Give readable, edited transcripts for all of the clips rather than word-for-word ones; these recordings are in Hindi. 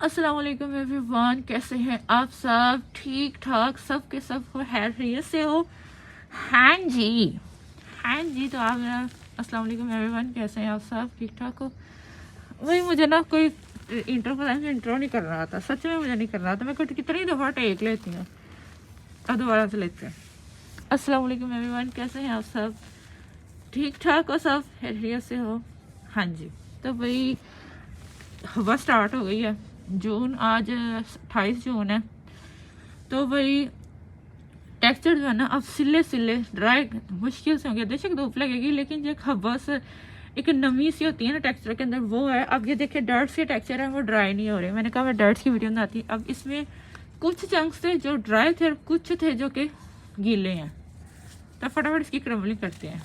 अस्सलाम वालेकुम एवरीवन, कैसे हैं आप सब? ठीक ठाक सब के सब हो, खैरियत से हो? हाँ जी, हाँ जी। तो आप मेरा अस्सलाम वालेकुम एवरीवन, कैसे हैं आप सब? ठीक ठाक हो? वही मुझे ना कोई इंट्रो पता नहीं, इंट्रो नहीं कर रहा था, सच में मुझे नहीं कर रहा था। मैं कुछ कितनी दफ़ा टेक लेती हूँ। अब दोबारा से लेते हैं। अस्सलाम वालेकुम एवरीवन, कैसे हैं आप सब? ठीक ठाक हो सब? खैरियत से हो? हाँ जी। तो भाई हवा स्टार्ट हो गई है। जून आज 28 जून है। तो भाई टेक्सचर जो है ना, अब सिले सिले ड्राई मुश्किल से होंगे। बेशक धूप लगेगी, लेकिन जो हवा से एक नमी सी होती है ना टेक्सचर के अंदर, वो है। अब ये देखिए डर्ट्स के टेक्सचर है, वो ड्राई नहीं हो रहे। मैंने कहा मैं डर्ट्स की वीडियो बनाती। अब इसमें कुछ चंक्स थे जो ड्राई थे और कुछ थे जो कि गीले हैं। तो फटाफट इसकी क्रम्बलिंग करते हैं।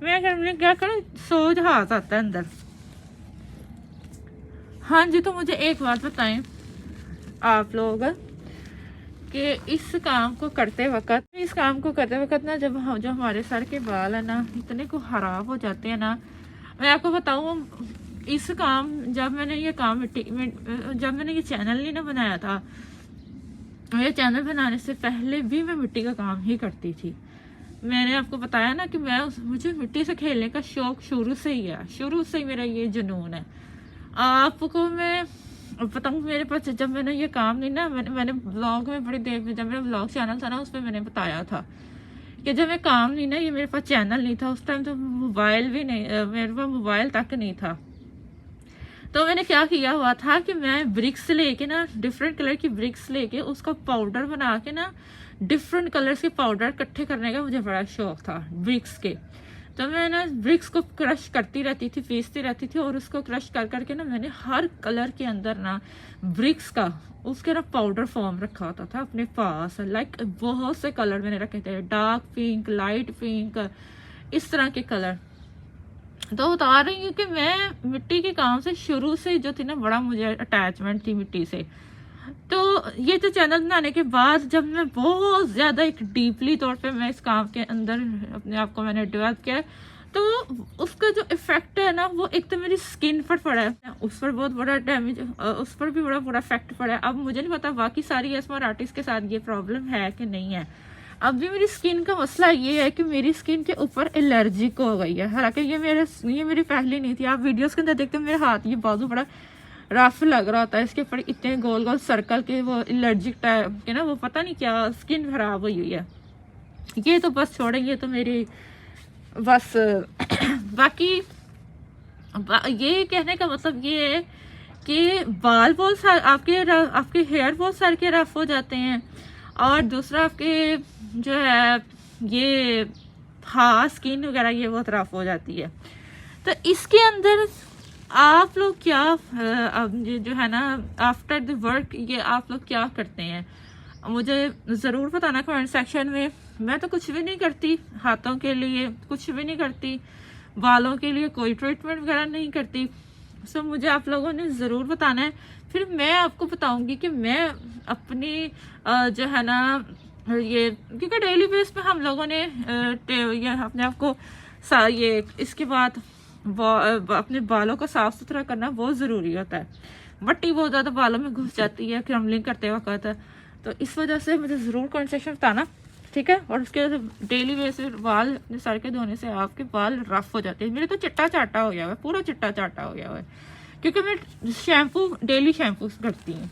मैं क्रम्बलिंग क्या करूँ, सोच हाथ आता है अंदर। हाँ जी। तो मुझे एक बात बताएं आप लोग कि इस काम को करते वक्त ना, जब हम जो हमारे सर के बाल है ना इतने को खराब हो जाते हैं ना। मैं आपको बताऊं, इस काम जब मैंने ये काम जब मैंने ये चैनल नहीं ना बनाया था, मेरे चैनल बनाने से पहले भी मैं मिट्टी का काम ही करती थी। मैंने आपको बताया ना कि मुझे मिट्टी से खेलने का शौक शुरू से ही है। शुरू से ही मेरा ये जुनून है। आपको मैं बताऊँ, मेरे पास जब मैंने ये काम नहीं ना, मैंने ब्लॉग में बड़ी देर में, जब मेरा ब्लॉग चैनल था ना, उस पर मैंने बताया था कि जब मैं काम नहीं ना, ये मेरे पास चैनल नहीं था उस टाइम, तो मोबाइल भी नहीं, मेरे पास मोबाइल तक नहीं था। तो मैंने क्या किया हुआ था कि मैं ब्रिक्स लेके ना, डिफरेंट कलर की ब्रिक्स लेके उसका पाउडर बना के ना, डिफरेंट कलर्स के पाउडर इकट्ठे करने का मुझे बड़ा शौक था ब्रिक्स के। तो मैं ना ब्रिक्स को क्रश करती रहती थी, पीसती रहती थी, और उसको क्रश कर करके ना मैंने हर कलर के अंदर ना ब्रिक्स का उसके ना पाउडर फॉर्म रखा होता था अपने पास। लाइक बहुत से कलर मैंने रखे थे, डार्क पिंक, लाइट पिंक, इस तरह के कलर। तो बता रही हूँ कि मैं मिट्टी के काम से शुरू से जो थी ना, बड़ा मुझे अटैचमेंट थी मिट्टी से। तो ये तो चैनल बनाने के बाद जब मैं बहुत ज़्यादा एक डीपली तौर पे मैं इस काम के अंदर अपने आप को मैंने डेवलप किया, तो उसका जो इफेक्ट है ना, वो एक तो मेरी स्किन पर पड़ा है, उस पर बहुत बड़ा डैमेज, उस पर भी बड़ा बुरा इफेक्ट पड़ा है। अब मुझे नहीं पता बाकी सारी एस्मर आर्टिस्ट के साथ ये प्रॉब्लम है कि नहीं है। अब भी मेरी स्किन का मसला ये है कि मेरी स्किन के ऊपर एलर्जिक हो गई है। हालांकि ये मेरी पहली नहीं थी। आप वीडियोस के अंदर देखते हो मेरे हाथ, ये बाजू बड़ा रफ लग रहा होता है, इसके ऊपर इतने गोल गोल सर्कल के, वो एलर्जिक टाइप के ना, वो पता नहीं क्या स्किन खराब हुई हुई है। ये तो बस छोड़ेंगे, तो मेरी बस बाकी ये कहने का मतलब ये है कि बाल बहुत आपके हेयर बहुत सारे के रफ हो जाते हैं, और दूसरा आपके जो है ये स्किन वगैरह ये बहुत रफ हो जाती है। तो इसके अंदर आप लोग क्या अब ये जो है ना, आफ्टर द वर्क ये आप लोग क्या करते हैं, मुझे ज़रूर बताना कमेंट सेक्शन में। मैं तो कुछ भी नहीं करती, हाथों के लिए कुछ भी नहीं करती, बालों के लिए कोई ट्रीटमेंट वगैरह नहीं करती। सो मुझे आप लोगों ने ज़रूर बताना है, फिर मैं आपको बताऊंगी कि मैं अपनी जो है ना ये, क्योंकि डेली बेस पे हम लोगों ने ये अपने आप को ये इसके बाद अपने बालों को साफ सुथरा करना बहुत ज़रूरी होता है। मट्टी बहुत ज़्यादा बालों में घुस जाती है क्रम्बलिंग करते वक्त, तो इस वजह से मुझे ज़रूर कमेंट सेक्शन बताना, ठीक है। और उसके डेली बेसिस बाल सर के धोने से आपके बाल रफ हो जाते हैं। मेरे तो चिट्टा चाटा हो गया हुआ है, पूरा चिट्टा चाटा हो गया हुआ है, क्योंकि मैं शैम्पू डेली शैम्पू करती हूँ।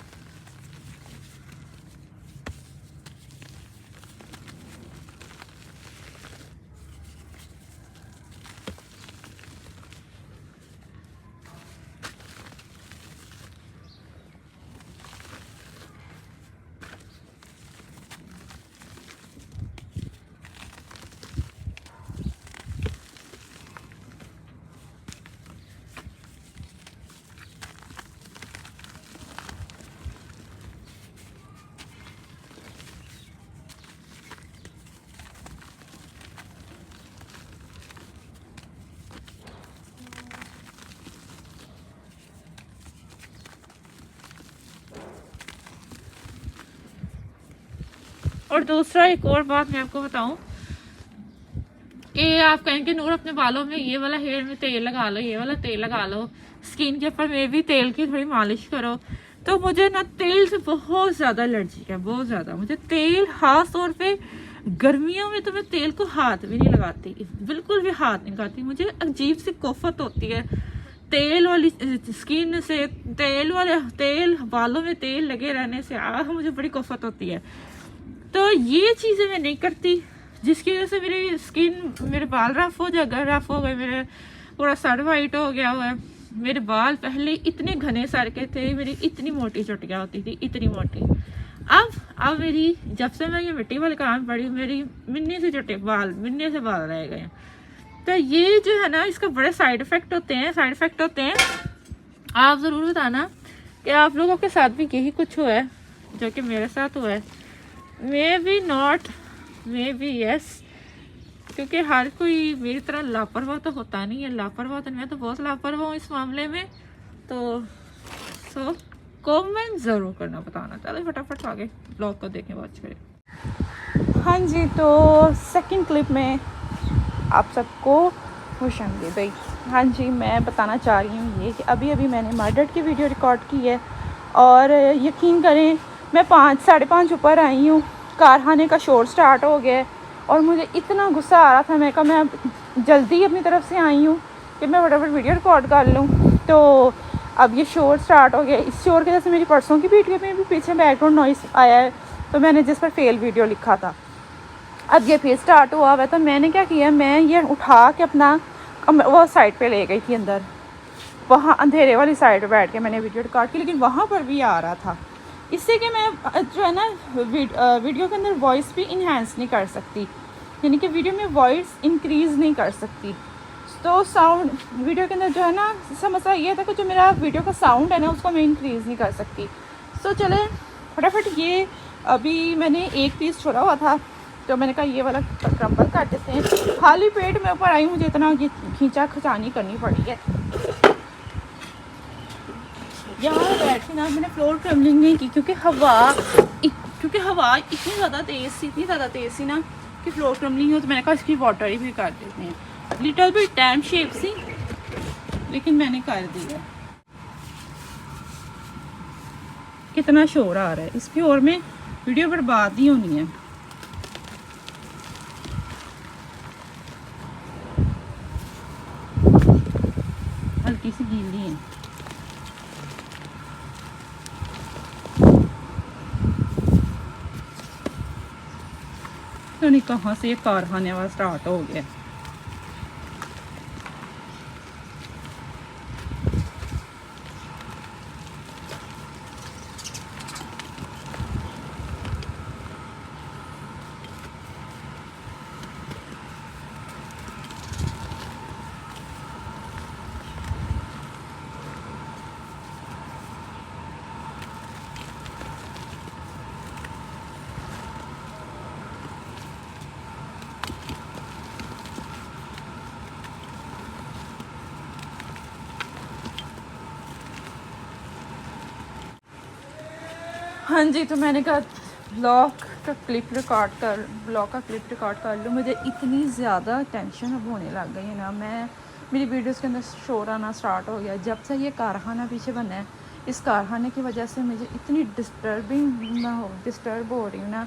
और दूसरा एक और बात मैं आपको बताऊं, कि आप कहेंगे नूर अपने बालों में ये वाला हेयर में तेल लगा लो, ये वाला तेल लगा लो, स्किन के ऊपर में भी तेल की थोड़ी मालिश करो। तो मुझे ना तेल से बहुत ज़्यादा एलर्जी है, बहुत ज़्यादा। मुझे तेल खास तौर पे गर्मियों में तो मैं तेल को हाथ भी नहीं लगाती, बिल्कुल भी हाथ नहीं लगाती। मुझे अजीब सी कोफत होती है तेल वाली स्किन से, तेल बालों में तेल लगे रहने से मुझे बड़ी कोफत होती है। तो ये चीज़ें मैं नहीं करती, जिसकी वजह से मेरी स्किन, मेरे बाल रफ हो गए, मेरे पूरा सर वाइट हो गया हुआ है। मेरे बाल पहले इतने घने सर के थे, मेरी इतनी मोटी चुटियाँ होती थी, इतनी मोटी। अब मेरी, जब से मैं ये मिट्टी वाले काम पड़ी, मेरी मिन्नी से बाल रह गए हैं। तो ये जो है ना, इसका बड़े साइड इफ़ेक्ट होते हैं। आप ज़रूर बताना कि आप लोगों के साथ भी यही कुछ हुआ है जो कि मेरे साथ हुआ है। May be not, may be yes, क्योंकि हर कोई मेरी तरह लापरवाह तो होता नहीं है। लापरवाह तो मैं तो बहुत लापरवाह हूँ इस मामले में। तो सो कमेंट ज़रूर करना, बताना। चलो फटाफट आगे ब्लॉग को देखें, वॉच करें। हाँ जी, तो सेकंड क्लिप में आप सबको खुशामदीद भाई। हाँ जी, मैं बताना चाह रही हूँ ये कि अभी मैंने मर्डर की वीडियो रिकॉर्ड की है, और यकीन करें मैं 5-5:30 ऊपर आई हूँ, कारखाने का शोर स्टार्ट हो गया है, और मुझे इतना गुस्सा आ रहा था। मैं कहा मैं जल्दी अपनी तरफ से आई हूँ कि मैं फटाफट वीडियो रिकॉर्ड कर लूँ। तो अब ये शोर स्टार्ट हो गया। इस शोर की वजह से मेरी परसों की वीडियो में भी पीछे बैकग्राउंड नॉइस आया है, तो मैंने जिस पर फेल वीडियो लिखा था, अब ये फिर स्टार्ट हुआ है। तो मैंने क्या किया, मैं ये उठा के अपना वो साइड पे ले गई थी अंदर, वहाँ अंधेरे वाली साइड पे बैठ के मैंने वीडियो रिकॉर्ड की, लेकिन वहाँ पर भी आ रहा था। इससे कि मैं जो है ना वीडियो के अंदर वॉइस भी इन्हेंस नहीं कर सकती, यानी कि वीडियो में वॉइस इंक्रीज़ नहीं कर सकती। तो साउंड वीडियो के अंदर जो है ना, इसका मसला ये था कि जो मेरा वीडियो का साउंड है ना, उसको मैं इंक्रीज़ नहीं कर सकती। तो चले फटाफट, ये अभी मैंने एक पीस छोड़ा हुआ था, तो मैंने कहा ये वाला क्रम्बल कर देते हैं। खाली पेट में ऊपर आई, मुझे इतना ये खींचा खचानी करनी पड़ी है। यहाँ बैठ के ना मैंने फ्लोर क्रम्बलिंग नहीं की, क्योंकि हवा इतनी ज़्यादा तेज़ थी ना कि फ्लोर क्रम्बलिंग हो। तो मैंने कहा इसकी वाटर ही भी कर देते हैं, लिटिल बिट डैम शेप सी, लेकिन मैंने कर दिया। कितना शोर आ रहा है, इस शोर में वीडियो बर्बाद ही होनी है। हल्की सी गीली है। तो नहीं कहाँ से ये कारखाने वाला स्टार्ट हो गया। हाँ जी, तो मैंने कहा ब्लॉग का क्लिप रिकॉर्ड कर लूँ। मुझे इतनी ज़्यादा टेंशन अब होने लग गई है ना, मेरी वीडियोस के अंदर शोर आना स्टार्ट हो गया जब से ये कारखाना पीछे बना है। इस कारखाने की वजह से मुझे इतनी डिस्टर्ब हो रही हूँ ना।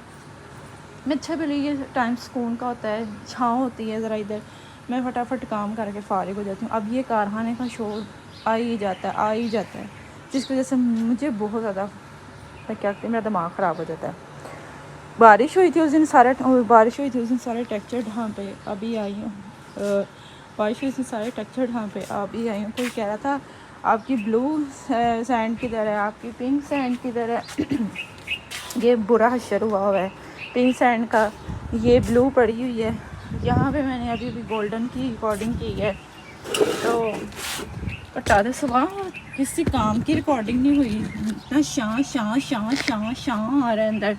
मैं अच्छा भले ये टाइम सुकून का होता है, छाँव होती है ज़रा, इधर मैं फटाफट काम करके फारिग हो जाती हूँ। अब ये कारखाने का शोर आ ही जाता है, जिसकी वजह से मुझे बहुत ज़्यादा क्या कहते हैं, मेरा दिमाग ख़राब हो जाता है। बारिश हुई थी उस दिन, सारे टेक्सचर ढाँ पे अभी आई हूँ। बारिश हुई थी, सारे टेक्सचर ढाँ पे अभी आई हूँ। कोई कह रहा था आपकी ब्लू सैंड किधर है, आपकी पिंक सैंड किधर है। ये बुरा हशर हुआ है पिंक सैंड का, ये ब्लू पड़ी हुई है। यहाँ पे मैंने अभी गोल्डन की रिकॉर्डिंग की है, तो बता दे सुबह किसी काम की रिकॉर्डिंग नहीं हुई। इतना शां आ रहा है अंदर।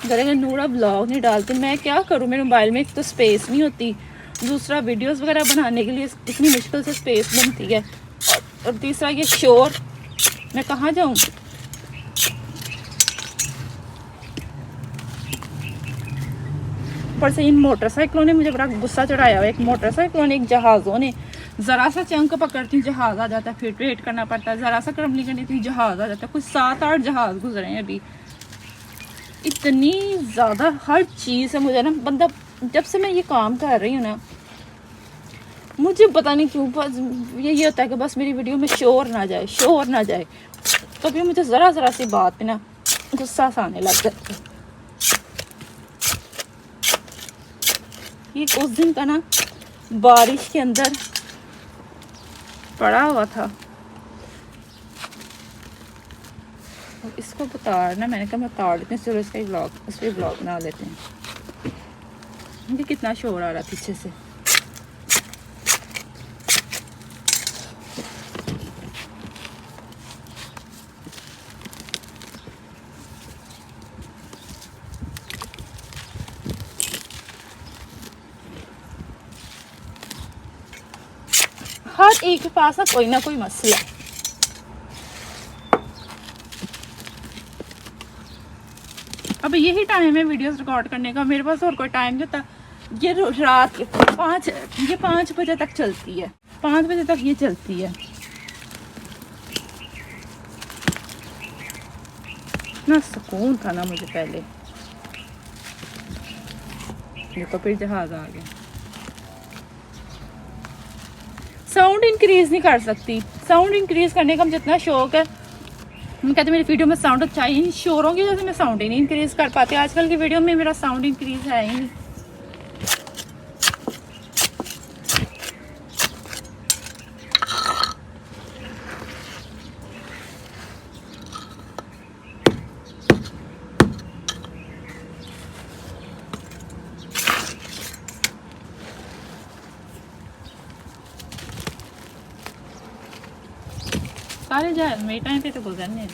अगर नूरा ब्लॉग नहीं डालती, मैं क्या करूँ? मेरे मोबाइल में एक तो स्पेस नहीं होती, दूसरा वीडियोस वगैरह बनाने के लिए इतनी मुश्किल से स्पेस बनती है, और तीसरा ये शोर, मैं कहाँ जाऊँ? ऊपर से इन मोटरसाइकिलों ने मुझे बड़ा गुस्सा चढ़ाया हुआ है। एक मोटरसाइकिलों ने, एक जहाज़ों ने, ज़रा सा चंक पकड़ती जहाज़ आ जाता है, फिर वेट करना पड़ता है, ज़रा सा क्रमली करनी थी जहाज़ आ जाता है। कुछ 7-8 जहाज़ गुजरे हैं अभी। इतनी ज़्यादा हर चीज़ है मुझे ना, बंदा जब से मैं ये काम कर रही हूँ ना, मुझे पता नहीं क्यों बस ये होता है कि बस मेरी वीडियो में शोर ना जाए, शोर ना जाए। तो भी मुझे ज़रा सी बात पे ना गुस्सा सा आने लग जाता है। ये उस दिन का ना बारिश के अंदर पड़ा हुआ था, और इसको उतारना, मैंने कहा मैं उतार लेते हैं, चलो इसका ही ब्लॉग, उस पर ब्लॉग बना लेते हैं। मुझे कितना शोर आ रहा पीछे से। हर एक के पास ना कोई मसला है। अब यही टाइम है वीडियोस रिकॉर्ड करने का, मेरे पास और कोई टाइम नहीं होता। ये रात के 5 बजे तक चलती है, 5 बजे तक ये चलती है ना। सुकून था ना मुझे पहले। देखो फिर जहाज आ गया। साउंड इंक्रीज नहीं कर सकती। साउंड इंक्रीज करने का मुझे इतना शौक है, मैं कहती मेरी वीडियो में साउंड अच्छा ही नहीं, शोरों की वजह से मैं साउंड ही नहीं इंक्रीज कर पाती। आजकल की वीडियो में मेरा साउंड इंक्रीज है ही नहीं। सारे जहाज मेरे टाइम पे तो गुजरने हैं।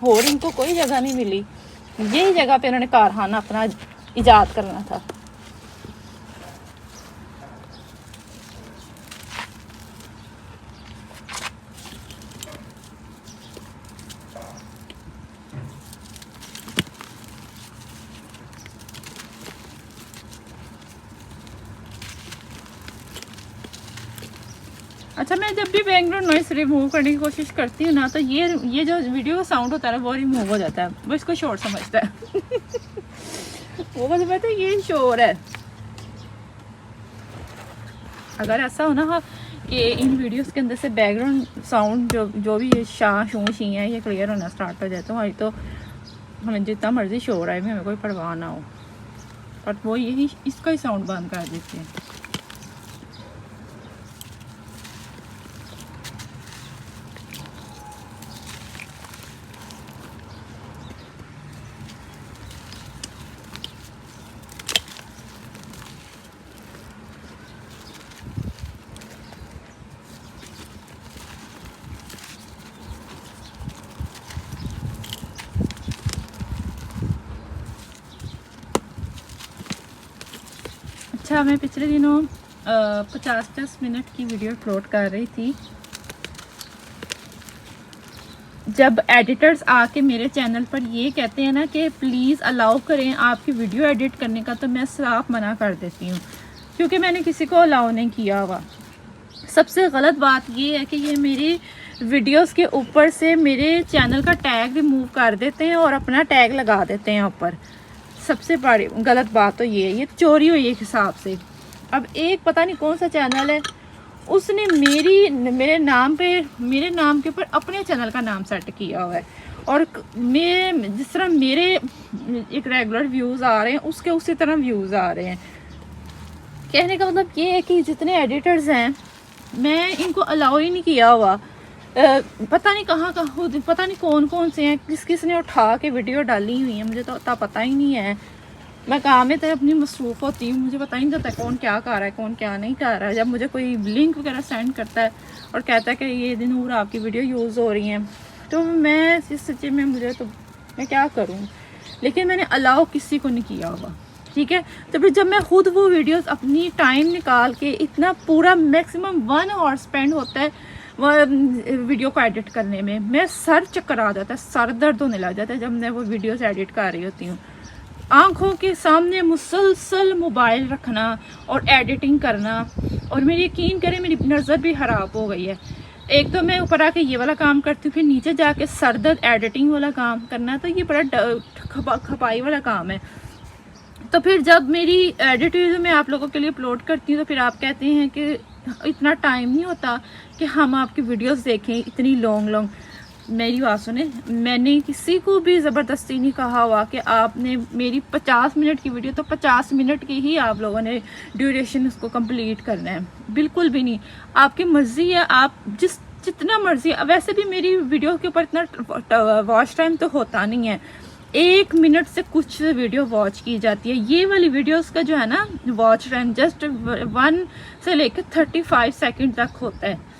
और इनको कोई जगह नहीं मिली, यही जगह पे उन्होंने कारखाना अपना इजाद करना था। अच्छा, मैं जब भी बैकग्राउंड नॉइस रिमूव करने की कोशिश करती हूँ ना, तो ये जो वीडियो का साउंड होता है वो रिमूव हो जाता है। वो इसको शोर समझता है वो बस समझता है ये शोर है। अगर ऐसा हो ना कि इन वीडियोस के अंदर से बैकग्राउंड साउंड जो भी ये शाह शू शी है ये क्लियर होना स्टार्ट हो जाए, तो हमारी तो हमें जितना मर्जी शोर आए भी हमें कोई परवाह ना हो, पर वो यही इसका ही साउंड बंद कर देते हैं। अच्छा, मैं पिछले दिनों 50 मिनट की वीडियो अपलोड कर रही थी। जब एडिटर्स आके मेरे चैनल पर ये कहते हैं ना कि प्लीज़ अलाउ करें आपकी वीडियो एडिट करने का, तो मैं साफ मना कर देती हूँ, क्योंकि मैंने किसी को अलाउ नहीं किया हुआ। सबसे गलत बात ये है कि ये मेरी वीडियोस के ऊपर से मेरे चैनल का टैग रिमूव कर देते हैं और अपना टैग लगा देते हैं ऊपर। सबसे बड़ी गलत बात तो ये है, ये चोरी हुई एक हिसाब से। अब एक पता नहीं कौन सा चैनल है, उसने मेरे नाम के ऊपर अपने चैनल का नाम सेट किया हुआ है, और मैं जिस तरह मेरे एक रेगुलर व्यूज़ आ रहे हैं उसके उसी तरह व्यूज़ आ रहे हैं। कहने का मतलब ये है कि जितने एडिटर्स हैं मैं इनको अलाउ ही नहीं किया हुआ। पता नहीं कहाँ पता नहीं कौन से हैं, किसने उठा के वीडियो डाली हुई है, मुझे तो उतना पता ही नहीं है। मैं काम में तो अपनी मसरूफ़ होती हूँ, मुझे पता ही नहीं चलता कौन क्या कर रहा है कौन क्या नहीं कर रहा है। जब मुझे कोई लिंक वगैरह सेंड करता है और कहता है कि ये दिन नूर आपकी वीडियो यूज़ हो रही हैं, तो मैं इस सच्चे में मुझे तो मैं क्या करूँ, लेकिन मैंने अलाउ किसी को नहीं किया होगा, ठीक है। तो फिर जब मैं खुद वो वीडियोस अपनी टाइम निकाल के इतना पूरा मैक्सिमम 1 आवर स्पेंड होता है वो वीडियो को एडिट करने में, मैं सर चक्कर आ जाता है, सर दर्द होने लग जाता है जब मैं वो वीडियोस एडिट कर रही होती हूँ। आँखों के सामने मुसलसल मोबाइल रखना और एडिटिंग करना, और मेरी यकीन करें मेरी नज़र भी ख़राब हो गई है। एक तो मैं ऊपर आके ये वाला काम करती हूँ, फिर नीचे जाके सर दर्द एडिटिंग वाला काम करना, तो ये बड़ा खपाई वाला काम है। तो फिर जब मेरी एडिट वीडियो मैं आप लोगों के लिए अपलोड करती हूँ तो फिर आप कहते हैं कि इतना टाइम नहीं होता कि हम आपकी वीडियोस देखें इतनी लॉन्ग। मेरी बात सुने, मैंने किसी को भी ज़बरदस्ती नहीं कहा हुआ कि आपने मेरी 50 मिनट की वीडियो तो 50 मिनट की ही आप लोगों ने ड्यूरेशन उसको कंप्लीट करना है, बिल्कुल भी नहीं। आपकी मर्ज़ी है, आप जितना मर्ज़ी। वैसे भी मेरी वीडियो के ऊपर इतना वॉच टाइम तो होता नहीं है, 1 मिनट से कुछ वीडियो वॉच की जाती है। ये वाली वीडियोस का जो है ना वॉच टाइम जस्ट 1 से लेकर 35 सेकंड तक होता है,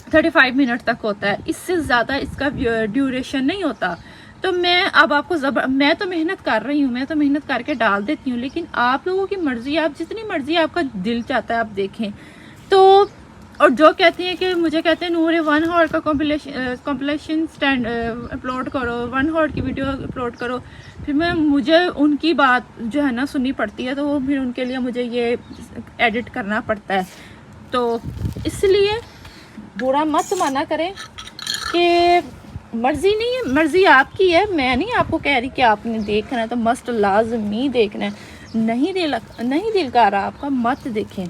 35 मिनट तक होता है, इससे ज़्यादा इसका ड्यूरेशन नहीं होता। तो मैं अब आपको मैं तो मेहनत कर रही हूँ, मैं तो मेहनत करके डाल देती हूँ, लेकिन आप लोगों की मर्ज़ी, आप जितनी मर्ज़ी आपका दिल चाहता है आप देखें। तो और जो कहती हैं कि मुझे कहते हैं नूर 1 आवर का कॉम्पिलेशन स्टैंड अपलोड करो, 1 आवर की वीडियो अपलोड करो, फिर मुझे उनकी बात जो है ना सुननी पड़ती है, तो फिर उनके लिए मुझे ये एडिट करना पड़ता है। तो इसलिए बुरा मत माना करें कि मर्ज़ी नहीं है, मर्ज़ी आपकी है। मैं नहीं आपको कह रही कि आपने देखना है तो मस्ट लाजमी देखना है, नहीं दिल कर रहा आपका मत देखें।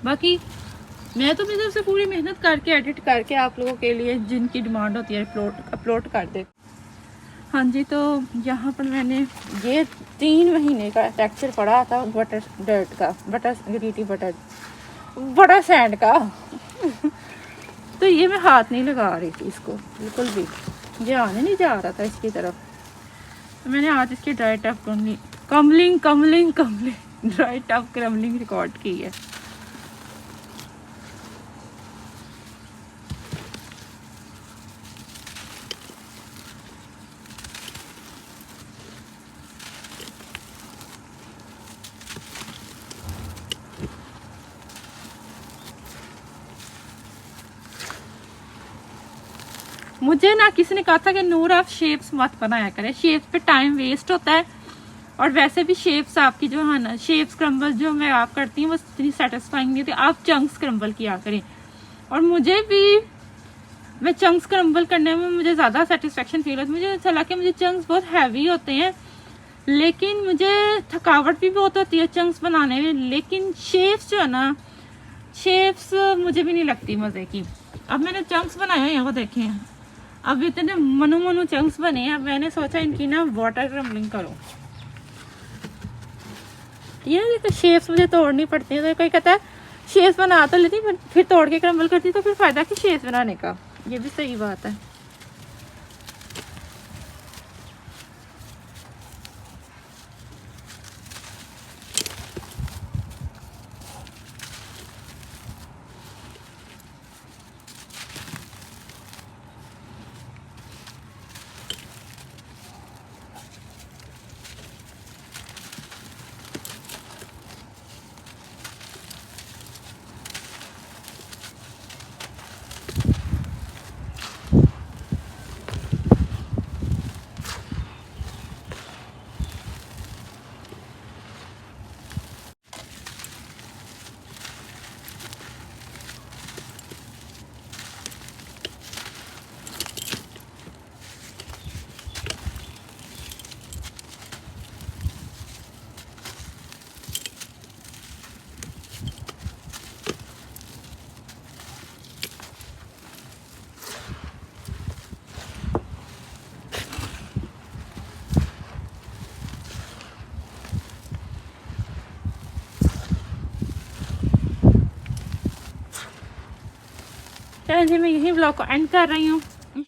बाकी मैं तो मेरी तरफ से पूरी मेहनत करके एडिट करके आप लोगों के लिए जिनकी डिमांड होती है अपलोड कर दे। हाँ जी, तो यहाँ पर मैंने ये 3 महीने का टेक्सचर पड़ा था बटर डर्ट का, बटर सैंड का तो ये मैं हाथ नहीं लगा रही थी इसको बिल्कुल भी, ये आने नहीं जा रहा था इसकी तरफ। तो मैंने आज इसकी dry tough crumbling dry tough crumbling record की है। मुझे ना किसी ने कहा था कि नूर आप शेप्स मत बनाया करें, शेप्स पे टाइम वेस्ट होता है, और वैसे भी शेप्स आपकी जो है ना शेप्स क्रम्बल जो मैं आप करती हूँ वो इतनी सेटिस्फाइंग नहीं होती, आप चंक्स क्रम्बल किया करें। और मुझे भी मैं चंक्स क्रम्बल करने में मुझे ज़्यादा सेटिस्फेक्शन फील होती है। मुझे चला कि मुझे चंक्स बहुत हैवी होते हैं, लेकिन मुझे थकावट भी बहुत होती है चंक्स बनाने में, लेकिन शेप्स जो है ना शेप्स मुझे भी नहीं लगती मज़े की। अब मैंने चंक्स बनाए हैं, वो देखें अब इतने मनु चंक्स बने हैं। अब मैंने सोचा इनकी ना वाटर क्रम्बलिंग करो। ये देखो शेप्स मुझे तोड़नी पड़ती है, तो कोई कहता है शेप्स बना तो लेती फिर तोड़ के क्रम्बल करती, तो फिर फ़ायदा कि शेप्स बनाने का। ये भी सही बात है। चलिए मैं यही ब्लॉग को एंड कर रही हूँ।